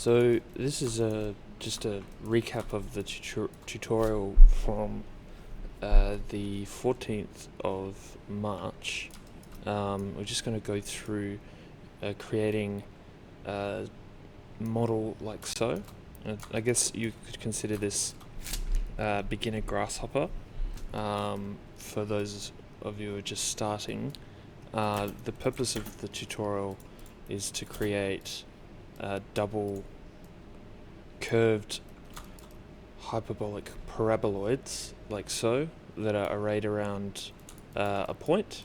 So this is just a recap of the tutorial from the 14th of March. We're just going to go through creating a model like so. I guess you could consider this beginner grasshopper for those of you who are just starting. The purpose of the tutorial is to create double curved hyperbolic paraboloids like so that are arrayed around a point,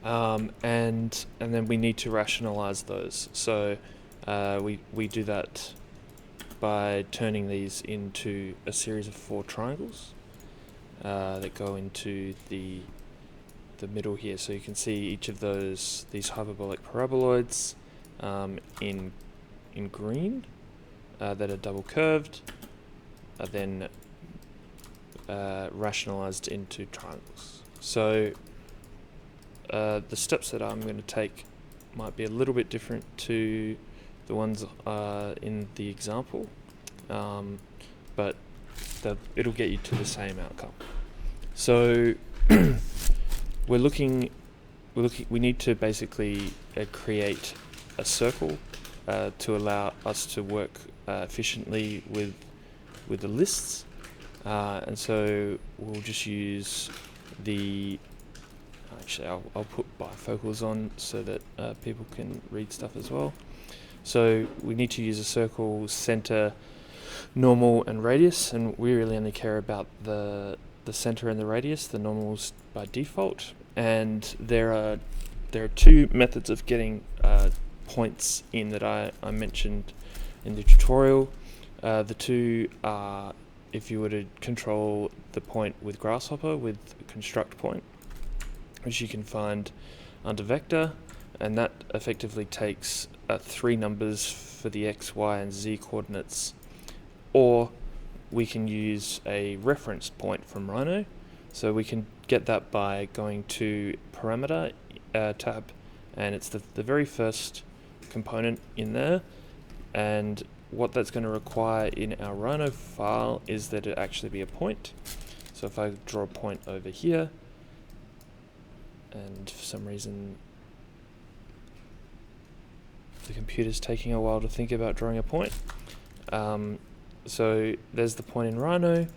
and then we need to rationalize those. So we do that by turning these into a series of 4 triangles that go into the middle here. So you can see each of these hyperbolic paraboloids in green that are double curved are then rationalized into triangles. So the steps that I'm going to take might be a little bit different to the ones in the example, but it'll get you to the same outcome. So we need to basically create a circle to allow us to work efficiently with the lists, and so we'll just use I'll put bifocals on so that people can read stuff as well. So we need to use a circle, center, normal, and radius, and we really only care about the center and the radius. The normal's by default, and there are 2 methods of getting points in that I mentioned in the tutorial. The 2 are if you were to control the point with Grasshopper with construct point, which you can find under vector, and that effectively takes 3 numbers for the x, y, and z coordinates, or we can use a reference point from Rhino. So we can get that by going to parameter tab, and it's the very first component in there, and what that's going to require in our Rhino file is that it actually be a point. So if I draw a point over here, and for some reason the computer's taking a while to think about drawing a point, so there's the point in Rhino.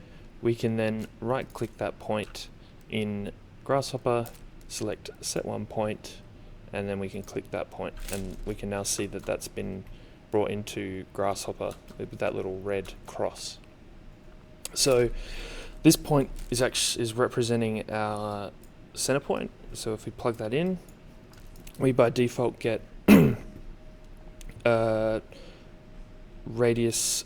We can then right click that point in Grasshopper, select set one point, and then we can click that point, and we can now see that that's been brought into Grasshopper with that little red cross. So this point is representing our center point. So if we plug that in, we by default get radius,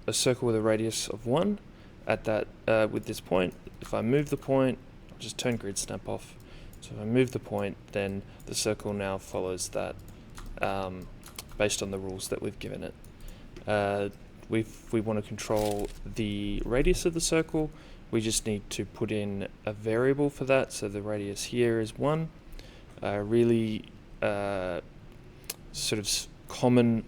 a circle with a radius of 1 at that with this point. If I move the point, I'll just turn grid snap off. So if I move the point, then the circle now follows that based on the rules that we've given it. If we want to control the radius of the circle, we just need to put in a variable for that. So the radius here is 1. Really sort of common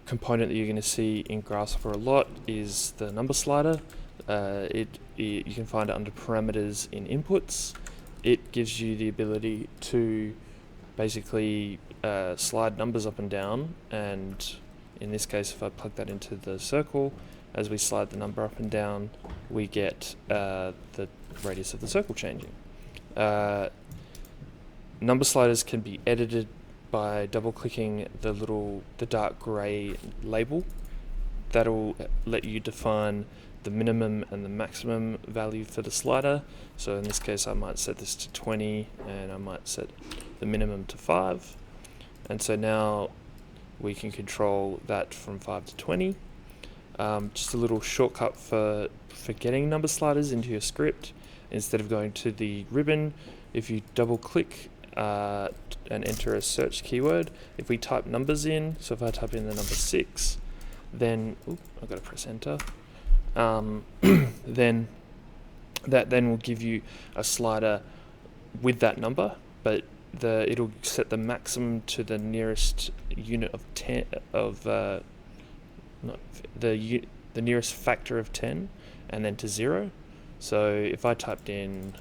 component that you're going to see in Grasshopper a lot is the number slider. You can find it under parameters in inputs. It gives you the ability to basically slide numbers up and down, and in this case, if I plug that into the circle, as we slide the number up and down, we get the radius of the circle changing. Number sliders can be edited by double-clicking the dark grey label. That'll let you define the minimum and the maximum value for the slider. So in this case, I might set this to 20, and I might set the minimum to 5. And so now we can control that from 5 to 20. Just a little shortcut for getting number sliders into your script. Instead of going to the ribbon, if you double-click and enter a search keyword, if we type numbers in, so if I type in the number 6, then I've got to press enter. Then that will give you a slider with that number, but it'll set the maximum to the nearest unit of 10 of not the nearest factor of 10, and then to 0. So if I typed in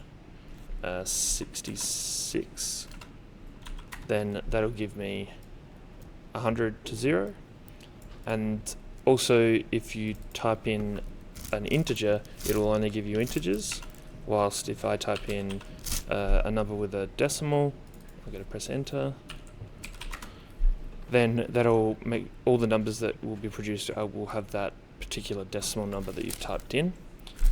66, then that'll give me 100 to 0. And also, if you type in an integer, it'll only give you integers, whilst if I type in a number with a decimal, I'm going to press enter, then that'll make all the numbers that will be produced will have that particular decimal number that you've typed in.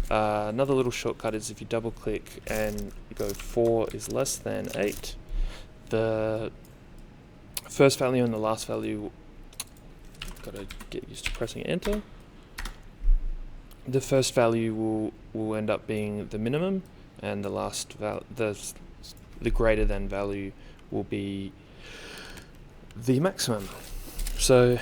Another little shortcut is if you double click and go 4 is less than 8, the first value and the last value, got to get used to pressing enter, the first value will end up being the minimum, and the last the greater than value will be the maximum. So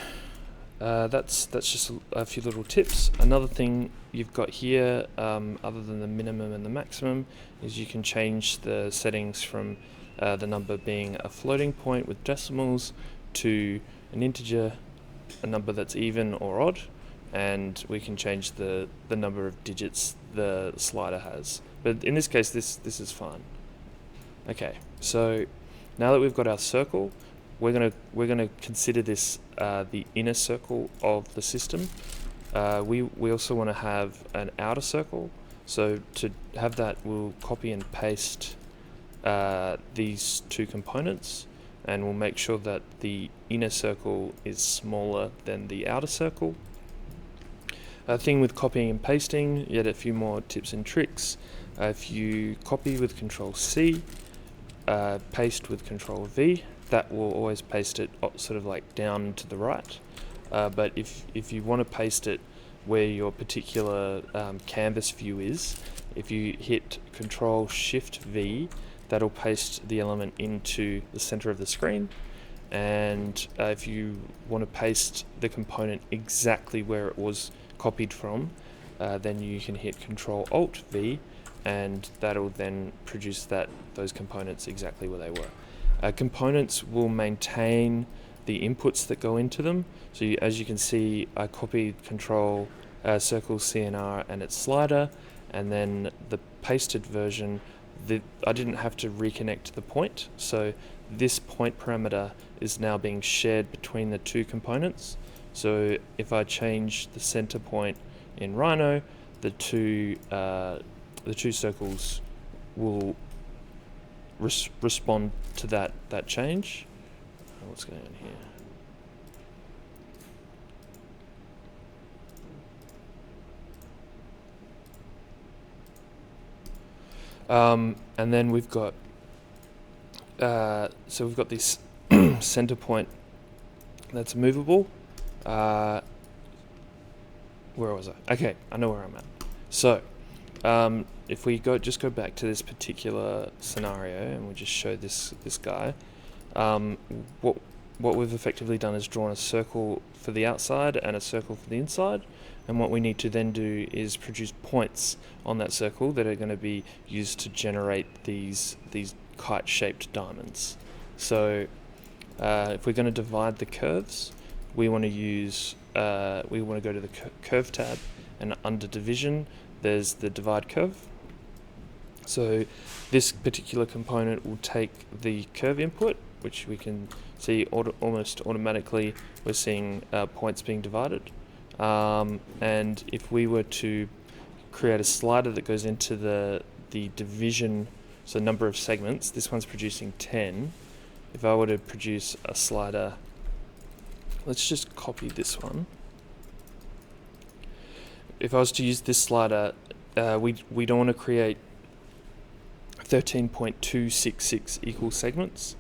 that's just a few little tips. Another thing you've got here, other than the minimum and the maximum, is you can change the settings from the number being a floating point with decimals to an integer, a number that's even or odd, and we can change the number of digits the slider has. But in this case, this is fine. Okay, so now that we've got our circle, we're gonna consider this the inner circle of the system. We also want to have an outer circle. So to have that, we'll copy and paste these two components, and we'll make sure that the inner circle is smaller than the outer circle. A thing with copying and pasting, yet a few more tips and tricks. If you copy with Control C, paste with Control V, that will always paste it sort of like down to the right. But if you want to paste it where your particular canvas view is, if you hit Control Shift V, that'll paste the element into the center of the screen. And if you want to paste the component exactly where it was copied from, then you can hit Control Alt V, and that'll then produce those components exactly where they were. Components will maintain the inputs that go into them. So as you can see, I copied Control Circle CNR and its slider, and then the pasted version, I didn't have to reconnect the point. So this point parameter is now being shared between the two components. So if I change the center point in Rhino, the two circles will respond to that change. What's going on here? And then we've got this center point that's movable. Where was I? Okay, I know where I'm at. So if we just go back to this particular scenario and we just show this guy, what we've effectively done is drawn a circle for the outside and a circle for the inside, and what we need to then do is produce points on that circle that are going to be used to generate these kite-shaped diamonds. So if we're going to divide the curves, we want to go to the curve tab, and under division there's the divide curve. So this particular component will take the curve input, which we can see almost automatically we're seeing points being divided. And if we were to create a slider that goes into the division, so number of segments, this one's producing 10. If I were to produce a slider, let's just copy this one. If I was to use this slider, we don't want to create 13.266 equal segments,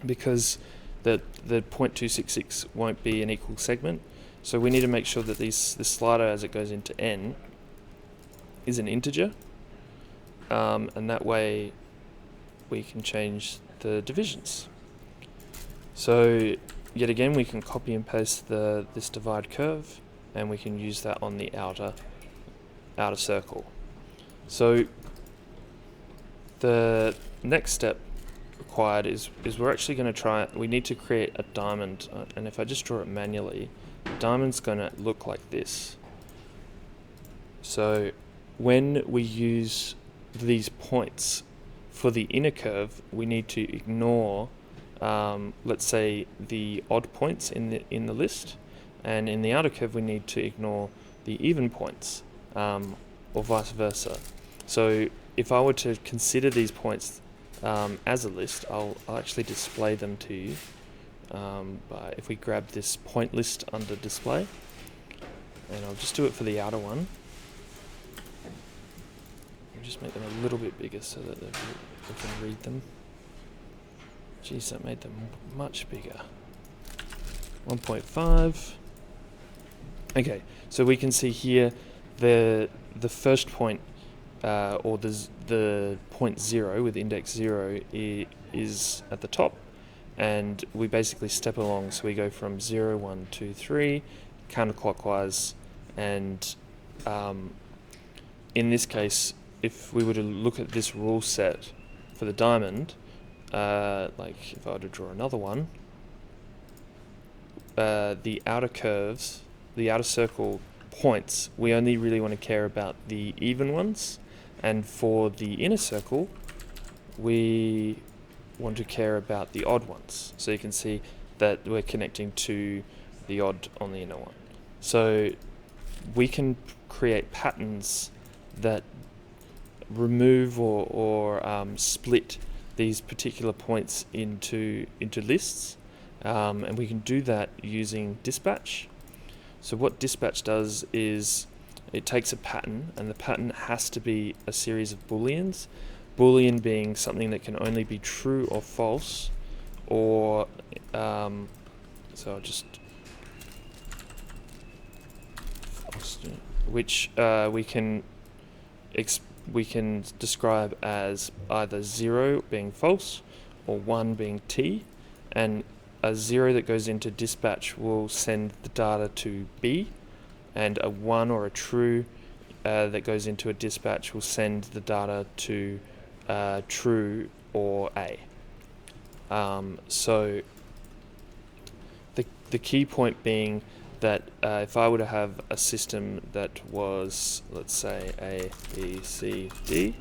because the 0.266 won't be an equal segment. So we need to make sure that this slider, as it goes into n, is an integer, and that way we can change the divisions. So yet again, we can copy and paste this divide curve, and we can use that on the outer circle. So the next step required is we're actually going to we need to create a diamond, and if I just draw it manually, the diamond's going to look like this. So when we use these points for the inner curve, we need to ignore, let's say, the odd points in the list, and in the outer curve we need to ignore the even points, or vice versa. So if I were to consider these points as a list, I'll actually display them to you. If we grab this point list under display, and I'll just do it for the outer one. I'll just make them a little bit bigger so that we can read them. Geez, that made them much bigger. 1.5. Okay, so we can see here the first point, or the point 0 with index 0 is at the top, and we basically step along. So we go from 0, 1, 2, 3, counterclockwise, and in this case, if we were to look at this rule set for the diamond, like if I were to draw another one, the outer curves, the outer circle points, we only really want to care about the even ones, and for the inner circle we want to care about the odd ones. So you can see that we're connecting to the odd on the inner one. So we can create patterns that remove or split these particular points into lists, and we can do that using dispatch. So what dispatch does is it takes a pattern, and the pattern has to be a series of booleans. Boolean being something that can only be true or false, or so I'll just which we can describe as either 0 being false or 1 being t, and a 0 that goes into dispatch will send the data to B, and a 1 or a true that goes into a dispatch will send the data to true or A. So the key point being that if I were to have a system that was, let's say, A, B, C, D,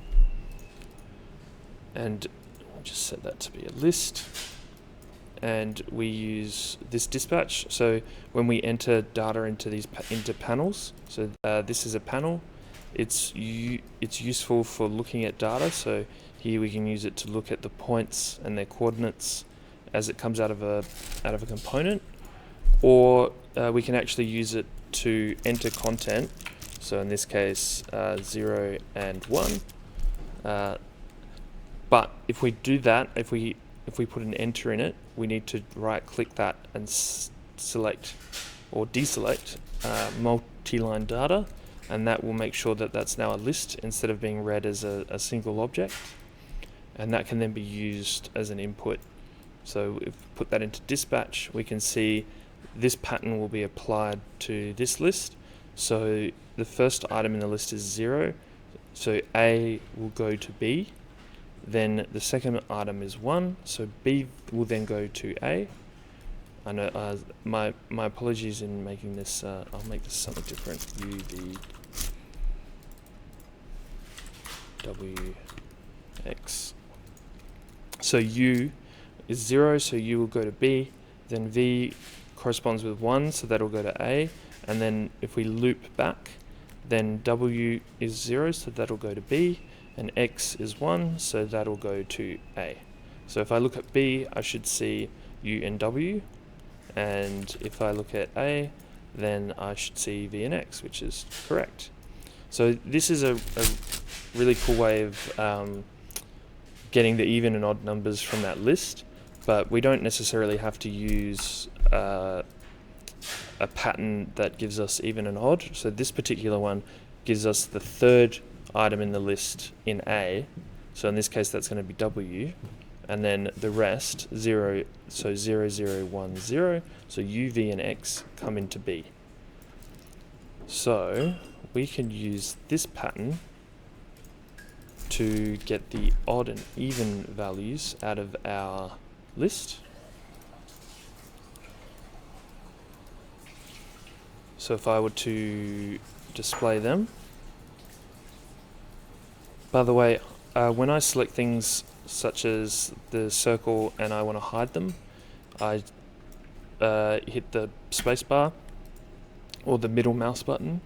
and I'll just set that to be a list, and we use this dispatch. So when we enter data into into panels, so this is a panel, it's useful for looking at data. So here we can use it to look at the points and their coordinates as it comes out of a component, or we can actually use it to enter content. So in this case, 0 and 1. But if we do that, if we put an enter in it, we need to right-click that and select or deselect multi-line data, and that will make sure that that's now a list instead of being read as a single object, and that can then be used as an input. So if we put that into dispatch, we can see this pattern will be applied to this list. So the first item in the list is 0, so A will go to B. Then the second item is 1, so B will then go to A. I know my apologies in making this. I'll make this something different. U V W X. So U is 0, so U will go to B. Then V corresponds with 1, so that'll go to A. And then if we loop back, then W is 0, so that'll go to B. And X is 1, so that'll go to A. So if I look at B, I should see U and W, and if I look at A, then I should see V and X, which is correct. So this is a really cool way of getting the even and odd numbers from that list, but we don't necessarily have to use a pattern that gives us even and odd. So this particular one gives us the third item in the list in A, so in this case that's going to be W, and then the rest 0, so 0, 0, 1, 0, so U, V and X come into B. So we can use this pattern to get the odd and even values out of our list. So if I were to display them, by the way, when I select things such as the circle and I want to hide them, I hit the spacebar or the middle mouse button,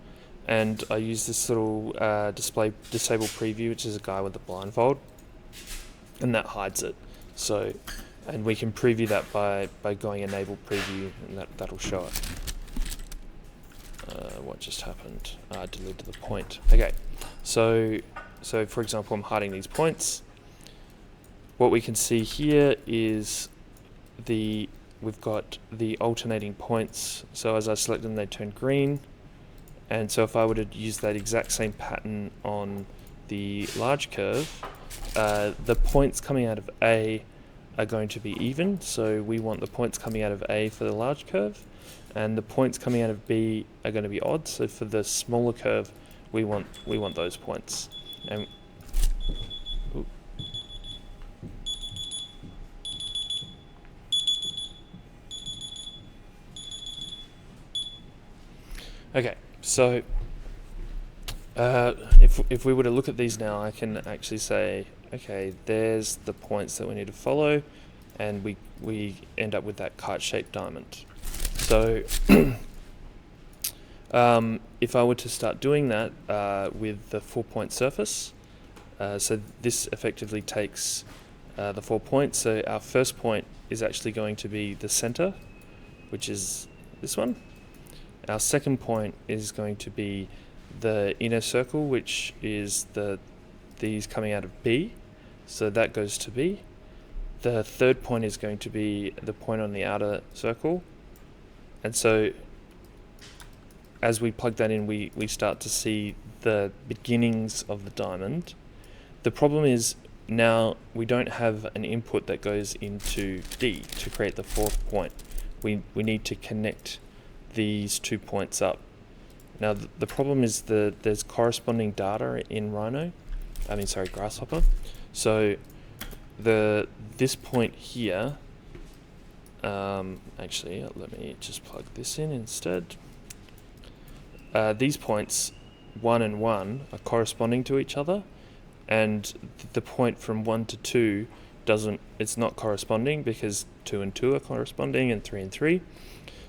and I use this little disable preview, which is a guy with a blindfold, and that hides it. So, and we can preview that by going enable preview, and that'll show it. What just happened? I deleted the point. Okay, so for example, I'm hiding these points. What we can see here is we've got the alternating points. So as I select them, they turn green. And so if I were to use that exact same pattern on the large curve, the points coming out of A are going to be even. So we want the points coming out of A for the large curve, and the points coming out of B are going to be odd. So for the smaller curve, we want those points. And okay, so if we were to look at these now, I can actually say, okay, there's the points that we need to follow, and we end up with that kite-shaped diamond. So if I were to start doing that with the 4-point surface, so this effectively takes the 4 points. So our first point is actually going to be the center, which is this one. Our second point is going to be the inner circle, which is these coming out of B. So that goes to B. The third point is going to be the point on the outer circle. And so as we plug that in, we start to see the beginnings of the diamond. The problem is now we don't have an input that goes into D to create the fourth point. We need to connect these 2 points up. Now the problem is there's corresponding data in Grasshopper. So this point here, actually let me just plug this in instead. These points 1 and 1 are corresponding to each other, and the point from 1 to 2 it's not corresponding, because 2 and 2 are corresponding and 3 and 3.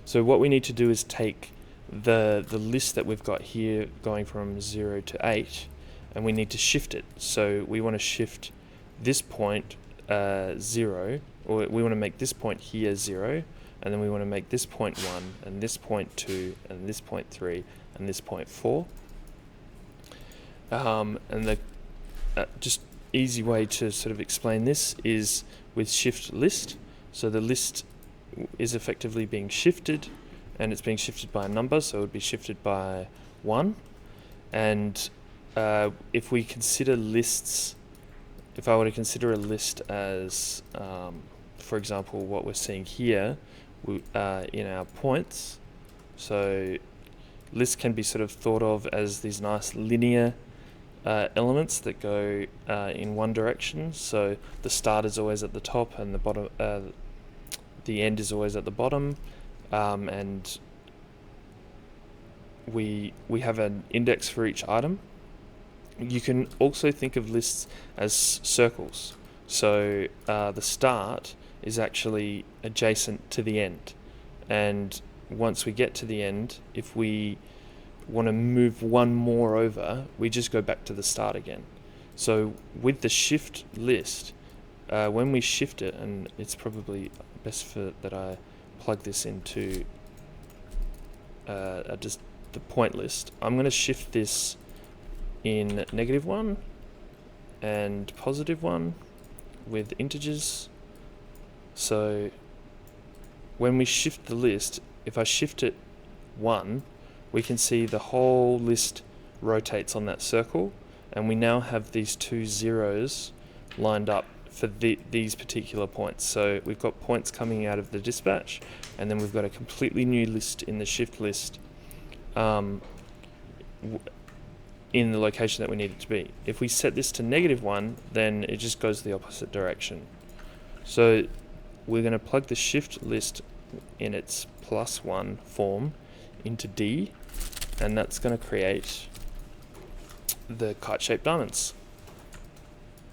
So what we need to do is take the list that we've got here going from 0 to 8, and we need to shift it. So we want to shift this point 0, or we want to make this point here 0, and then we want to make this point 1, and this point 2, and this point 3, and this point 4. And the just easy way to sort of explain this is with shift list. So the list is effectively being shifted, and it's being shifted by a number, so it would be shifted by 1. And if we consider lists, if I were to consider a list as, for example, what we're seeing here in our points, so lists can be sort of thought of as these nice linear elements that go in one direction. So the start is always at the top, and the bottom, the end is always at the bottom, and we have an index for each item. You can also think of lists as circles. So the start is actually adjacent to the end, and once we get to the end, if we want to move one more over, we just go back to the start again. So with the shift list, when we shift it, and it's probably best that I plug this into just the point list, I'm going to shift this in -1 and +1 with integers. So when we shift the list, if I shift it 1, we can see the whole list rotates on that circle, and we now have these 2 zeros lined up for these particular points. So we've got points coming out of the dispatch, and then we've got a completely new list in the shift list. in the location that we need it to be. If we set this to -1, then it just goes the opposite direction. So we're going to plug the shift list in its +1 form into D, and that's going to create the kite-shaped diamonds.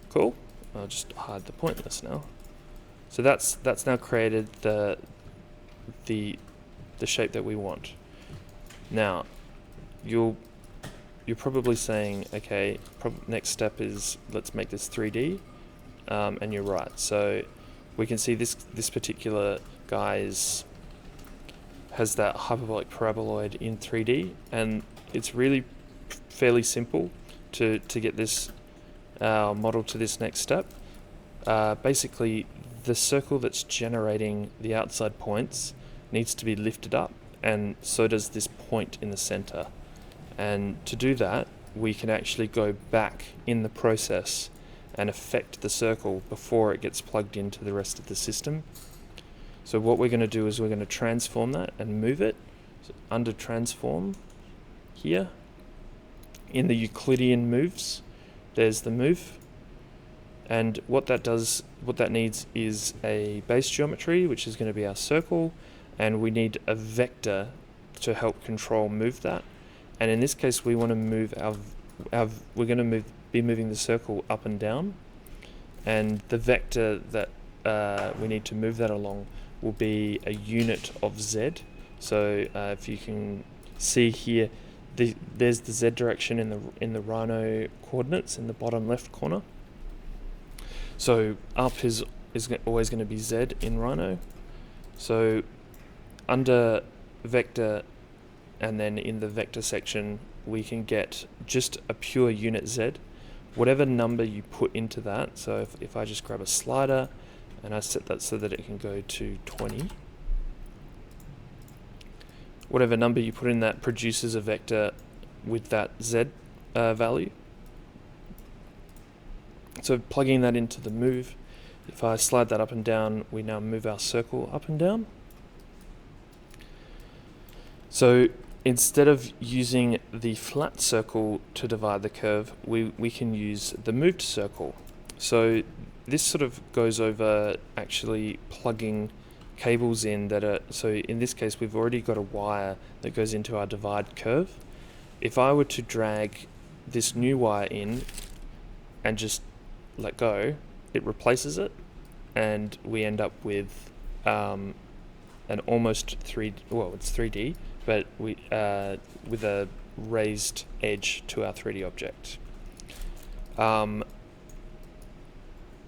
Cool. I'll just hide the pointless now. So that's now created the shape that we want. Now you're probably saying, okay, next step is let's make this 3D, and you're right. So we can see this particular guy has that hyperbolic paraboloid in 3D, and it's really fairly simple to get this model to this next step. Basically, the circle that's generating the outside points needs to be lifted up, and so does this point in the center. And to do that, we can actually go back in the process and affect the circle before it gets plugged into the rest of the system. So what we're going to do is we're going to transform that and move it. So under transform here, in the Euclidean moves, there's the move. And what that needs is a base geometry, which is going to be our circle, and we need a vector to help control move that. And in this case, we want to move we're going to be moving the circle up and down, and the vector that we need to move that along will be a unit of Z. So if you can see here, there's the Z direction in the Rhino coordinates in the bottom left corner. So up is always going to be Z in Rhino. So under vector, and then in the vector section, we can get just a pure unit Z. Whatever number you put into that, so if I just grab a slider and I set that so that it can go to 20, whatever number you put in that produces a vector with that Z value. So plugging that into the move, if I slide that up and down, we now move our circle up and down. So instead of using the flat circle to divide the curve, we can use the moved circle. So this sort of goes over actually plugging cables in that are, so in this case we've already got a wire that goes into our divide curve. If I were to drag this new wire in and just let go, it replaces it, and we end up with an almost 3D, well, it's 3D, but with a raised edge to our 3D object.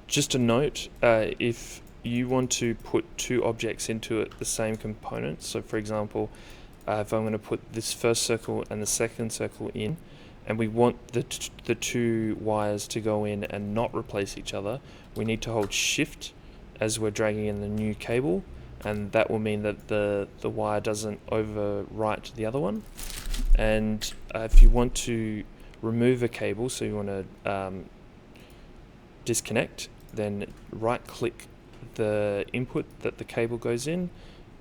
Just a note, if you want to put two objects into it, the same component, so for example, if I'm going to put this first circle and the second circle in, and we want the two wires to go in and not replace each other, we need to hold shift as we're dragging in the new cable, and that will mean that the wire doesn't overwrite the other one. And if you want to remove a cable, so you want to disconnect, then right click the input that the cable goes in,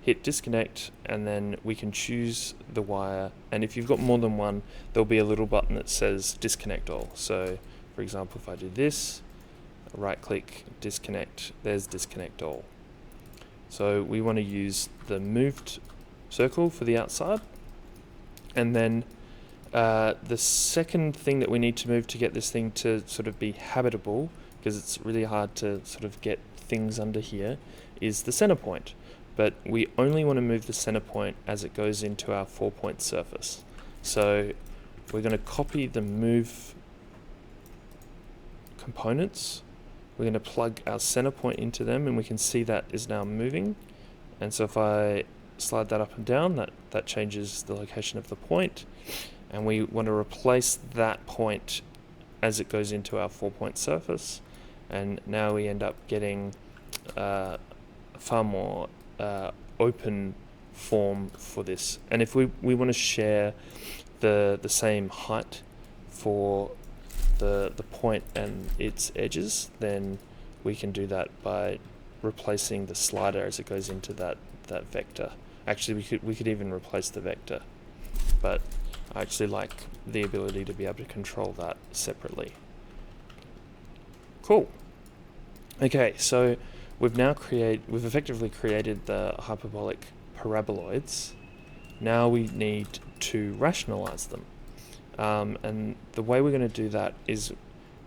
hit disconnect, and then we can choose the wire. And if you've got more than one, there'll be a little button that says disconnect all. So for example, if I do this, right click, disconnect, there's disconnect all. So we want to use the moved circle for the outside. And then the second thing that we need to move to get this thing to sort of be habitable, because it's really hard to sort of get things under here, is the center point. But we only want to move the center point as it goes into our 4-point surface. So we're going to copy the move components. We're going to plug our center point into them, and we can see that is now moving. And so if I slide that up and down, that changes the location of the point. And we want to replace that point as it goes into our 4-point surface. And now we end up getting far more open form for this. And if we want to share the same height for the point and its edges, then we can do that by replacing the slider as it goes into that vector. Actually, we could even replace the vector, but I actually like the ability to be able to control that separately. Cool. Okay, so we've effectively created the hyperbolic paraboloids. Now we need to rationalize them. And the way we're going to do that is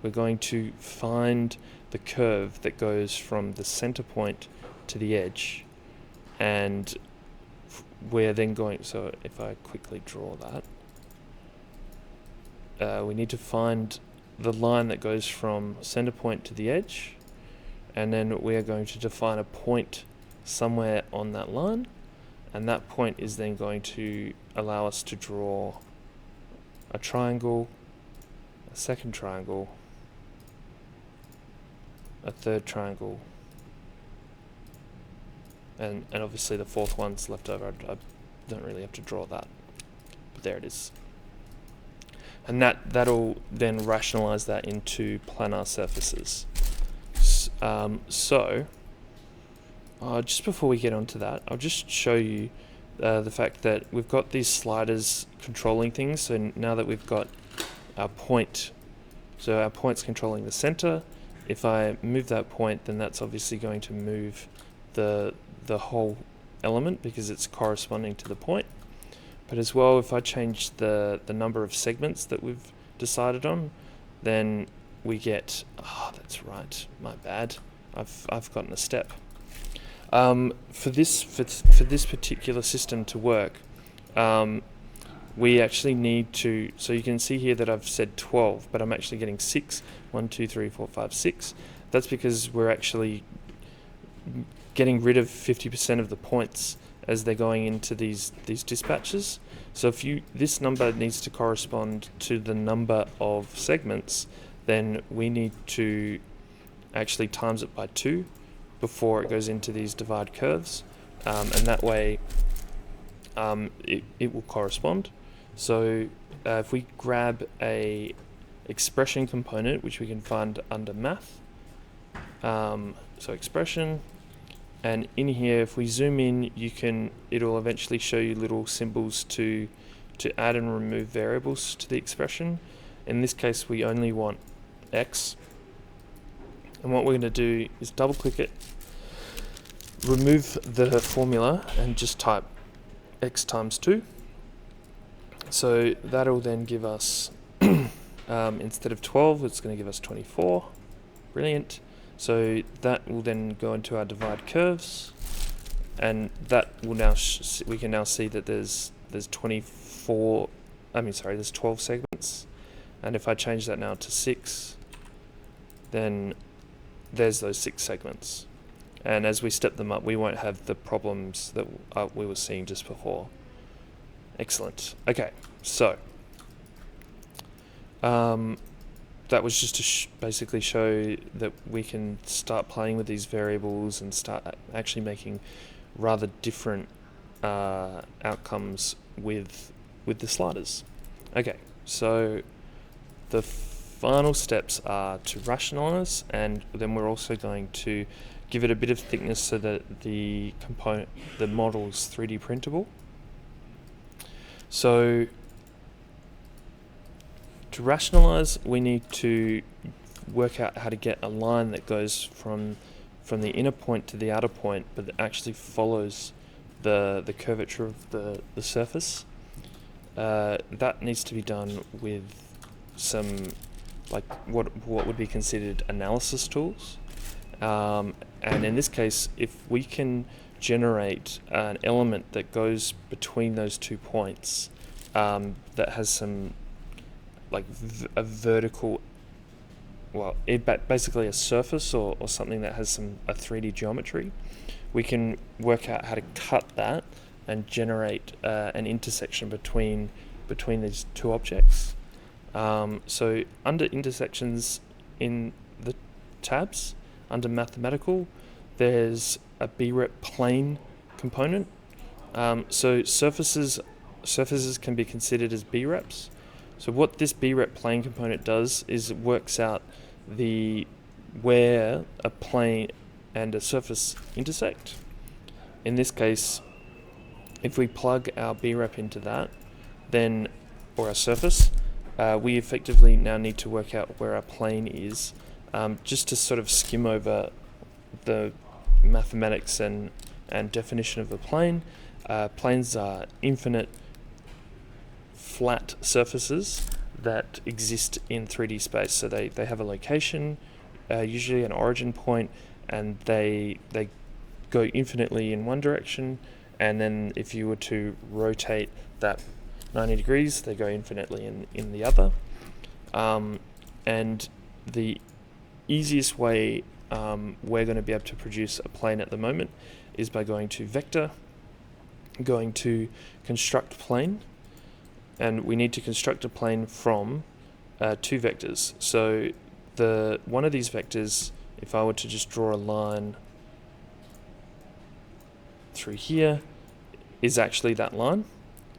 we're going to find the curve that goes from the center point to the edge, and we're then going, so if I quickly draw that, we need to find the line that goes from center point to the edge, and then we are going to define a point somewhere on that line, and that point is then going to allow us to draw a triangle, a second triangle, a third triangle, and obviously the fourth one's left over. I don't really have to draw that, but there it is. And that'll then rationalize that into planar surfaces. Just before we get onto that, I'll just show you the fact that we've got these sliders controlling things. So now that we've got our point, so our point's controlling the center. If I move that point, then that's obviously going to move the whole element because it's corresponding to the point. But as well, if I change the number of segments that we've decided on, then we get, that's right, my bad. I've gotten a step. For this particular system to work, we actually need to, so you can see here that I've said 12, but I'm actually getting 6. 1, 2, 3, 4, 5, 6. That's because we're actually getting rid of 50% of the points as they're going into these dispatches. So if this number needs to correspond to the number of segments, then we need to actually times it by 2 before it goes into these divide curves, and that way it will correspond. So if we grab a expression component, which we can find under math, so expression, and in here, if we zoom in, it'll eventually show you little symbols to add and remove variables to the expression. In this case, we only want x. And what we're going to do is double click it, remove the formula, and just type x times 2. So that'll then give us, instead of 12, it's going to give us 24. Brilliant. So that will then go into our divide curves, and that will now we can now see that there's 12 segments, and if I change that now to 6, then there's those 6 segments, and as we step them up, we won't have the problems that we were seeing just before. Excellent. Okay, so that was just to basically show that we can start playing with these variables and start actually making rather different outcomes with the sliders. Okay, so the final steps are to rationalize, and then we're also going to give it a bit of thickness so that the model's 3D printable. So to rationalize, we need to work out how to get a line that goes from the inner point to the outer point, but that actually follows the curvature of the surface. That needs to be done with some, like, what would be considered analysis tools. And in this case, if we can generate an element that goes between those 2 points, that has some, like, a vertical, basically a surface or something that has a 3D geometry, we can work out how to cut that and generate an intersection between these 2 objects. So under intersections in the tabs, under mathematical, there's a B-rep plane component. So surfaces can be considered as B-reps. So what this B-rep plane component does is it works out where a plane and a surface intersect. In this case, if we plug our B-rep into that, then or our surface, we effectively now need to work out where our plane is, just to sort of skim over the mathematics and definition of the plane. Planes are infinite flat surfaces that exist in 3D space. So they have a location, usually an origin point, and they go infinitely in one direction, and then if you were to rotate that 90 degrees, they go infinitely in the other. And the easiest way we're going to be able to produce a plane at the moment is by going to vector, going to construct plane, and we need to construct a plane from two vectors. So one of these vectors, if I were to just draw a line through here, is actually that line,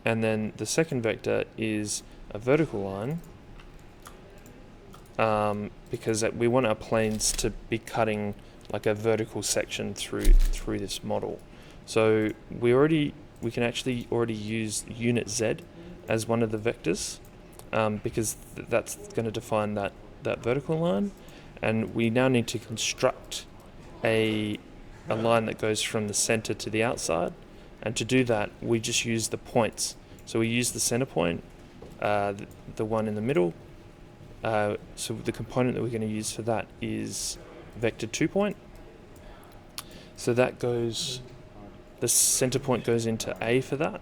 and then the second vector is a vertical line, because we want our planes to be cutting like a vertical section through this model. So we can actually already use unit Z as one of the vectors, because that's going to define that vertical line, and we now need to construct a line that goes from the center to the outside, and to do that we just use the points. So we use the center point, the one in the middle. So the component that we're going to use for that is vector 2 point. So that goes, the center point goes into A for that,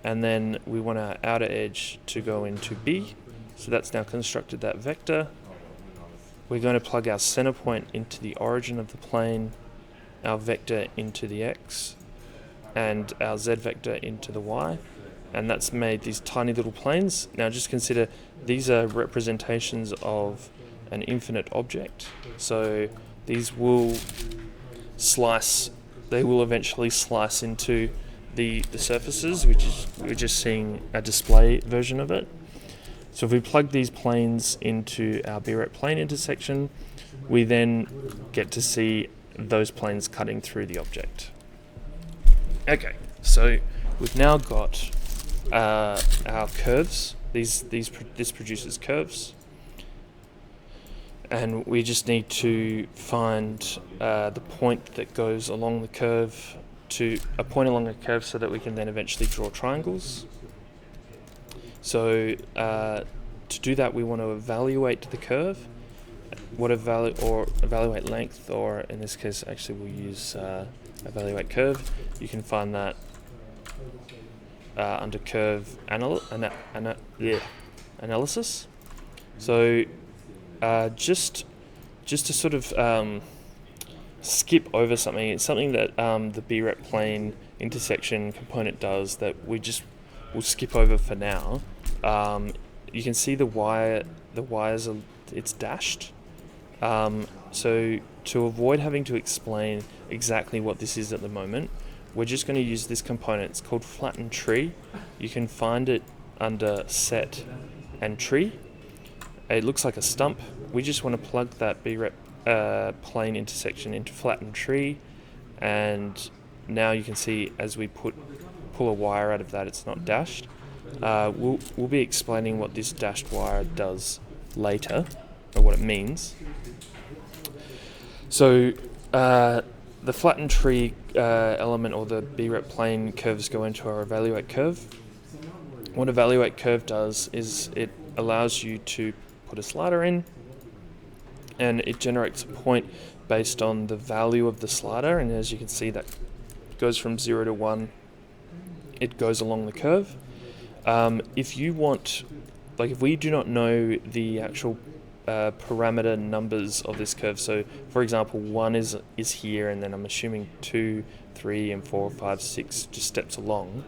and then we want our outer edge to go into B. So that's now constructed that vector. We're going to plug our center point into the origin of the plane, our vector into the X, and our Z vector into the Y. And that's made these tiny little planes. Now just consider these are representations of an infinite object. So these will slice, they will eventually slice into the surfaces, which is, we're just seeing a display version of it. So if we plug these planes into our B-rep plane intersection, we then get to see those planes cutting through the object. Okay, so we've now got our curves. This produces curves, and we just need to find the point that goes along the curve, to a point along the curve, so that we can then eventually draw triangles. So to do that, we want to evaluate the curve, evaluate length, or in this case, actually we'll use evaluate curve. You can find that under curve analysis. So just to sort of skip over something, it's something that the B-rep plane intersection component does that we'll skip over for now. You can see the wires are, it's dashed. So to avoid having to explain exactly what this is at the moment, we're just going to use this component. It's called flatten tree. You can find it under set and tree. It looks like a stump. We just want to plug that B-rep plane intersection into flatten tree, and now you can see as we pull a wire out of that, it's not dashed. We'll be explaining what this dashed wire does later, or what it means. So the flattened tree element, or the B-rep plane curves, go into our evaluate curve. What evaluate curve does is it allows you to put a slider in, and it generates a point based on the value of the slider, and as you can see, that goes from 0 to 1. It goes along the curve. If you want, like if we do not know the actual parameter numbers of this curve, so for example 1 is here, and then I'm assuming 2, 3 and 4, 5, 6 just steps along.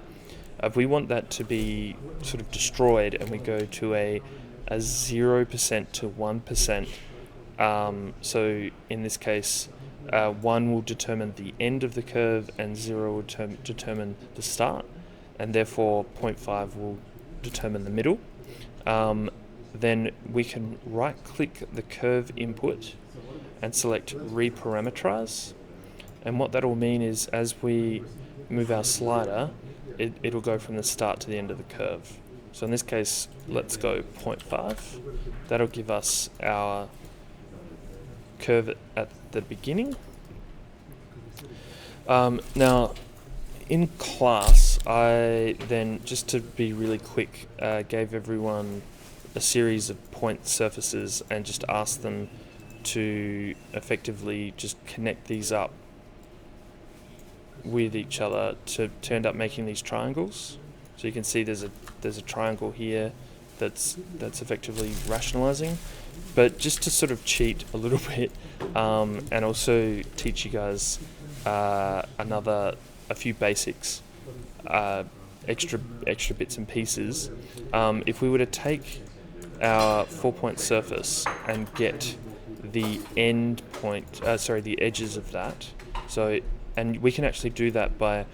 If we want that to be sort of destroyed, and we go to a 0% to 1%, so in this case 1 will determine the end of the curve and 0 will determine the start, and therefore 0.5 will determine the middle. Then we can right click the curve input and select reparameterize, and what that will mean is as we move our slider, it'll go from the start to the end of the curve. So in this case, let's go 0.5. That'll give us our curve at the beginning. Now, in class, I then, just to be really quick, gave everyone a series of point surfaces and just asked them to effectively just connect these up with each other to end up making these triangles. So you can see there's a triangle here that's effectively rationalizing. But just to sort of cheat a little bit, and also teach you guys a few basics, extra bits and pieces. If we were to take our 4-point surface and get the end point, the edges of that, and we can actually do that by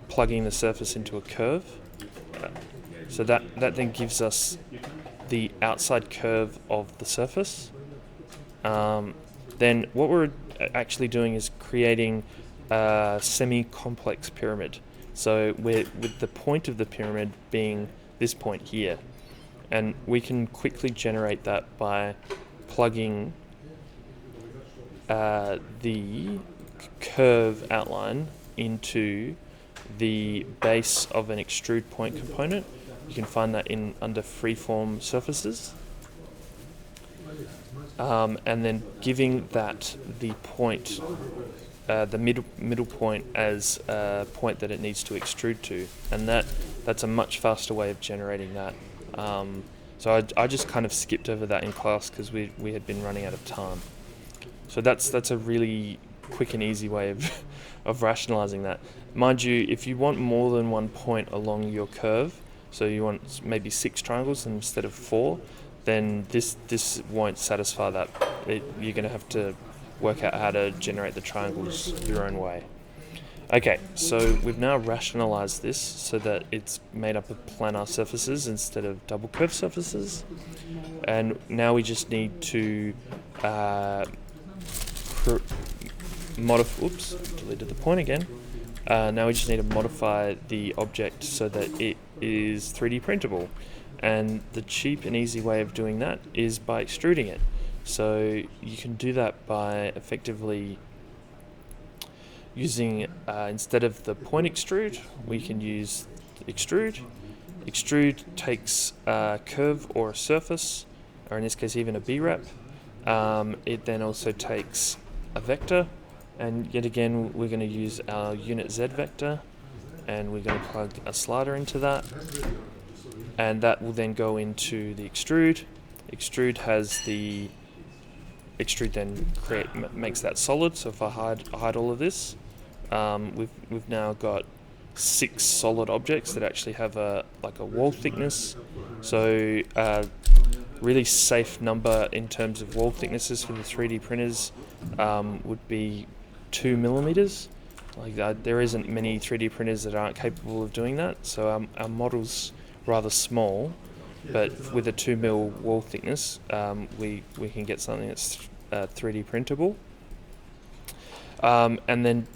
plugging the surface into a curve. So that then gives us the outside curve of the surface. Then what we're actually doing is creating a semi-complex pyramid. So with the point of the pyramid being this point here, and we can quickly generate that by plugging the curve outline into the base of an extrude point component. You can find that under freeform surfaces, and then giving that the point, the middle point, as a point that it needs to extrude to, and that's a much faster way of generating that. So I just kind of skipped over that in class because we had been running out of time. So that's a really quick and easy way of rationalizing that. Mind you, if you want more than one point along your curve, so you want maybe 6 triangles instead of 4, then this won't satisfy that. You're going to have to work out how to generate the triangles your own way. Okay, so we've now rationalized this so that it's made up of planar surfaces instead of double curved surfaces. And now we just need to deleted the point again. Now we just need to modify the object so that it is 3D printable. And the cheap and easy way of doing that is by extruding it. So you can do that by effectively using, instead of the point extrude, we can use extrude. Extrude takes a curve or a surface, or in this case even a B-wrap. It then also takes a vector, and yet again we're going to use our unit Z vector, and we're going to plug a slider into that, and that will then go into the extrude. Extrude then makes that solid. So if I hide all of this, we've now got 6 solid objects that actually have a wall thickness. So really safe number in terms of wall thicknesses for the 3D printers would be 2 millimeters. There isn't many 3D printers that aren't capable of doing that. So our model's rather small, but with a 2 mil wall thickness, we can get something that's 3D printable. And then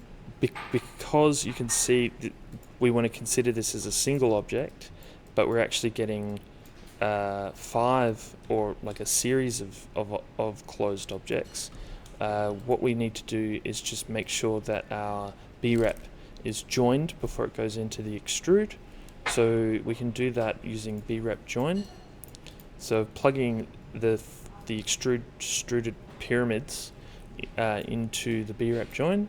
because you can see that we want to consider this as a single object, but we're actually getting 5 or like a series of closed objects, what we need to do is just make sure that our B-wrap is joined before it goes into the extrude. So we can do that using B-wrap join. So plugging the extruded pyramids into the B-wrap join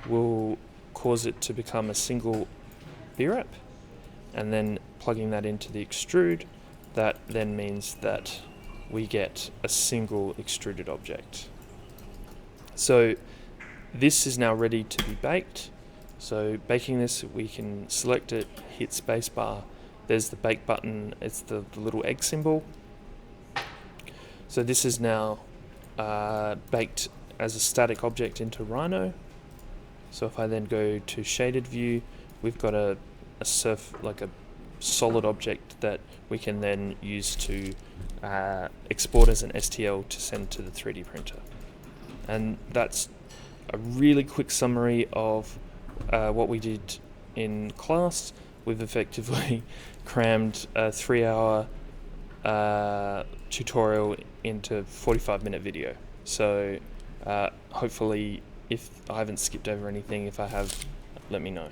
will cause it to become a single B-wrap, and then plugging that into the extrude, that then means that we get a single extruded object. So this is now ready to be baked. So baking this, we can select it, hit spacebar, there's the bake button, it's the little egg symbol. So this is now baked as a static object into Rhino. So if I then go to shaded view, we've got a solid object that we can then use to export as an STL to send to the 3D printer. And that's a really quick summary of what we did in class. we've effectively crammed a 3-hour tutorial into 45-minute video. So hopefully, if I haven't skipped over anything, if I have, let me know.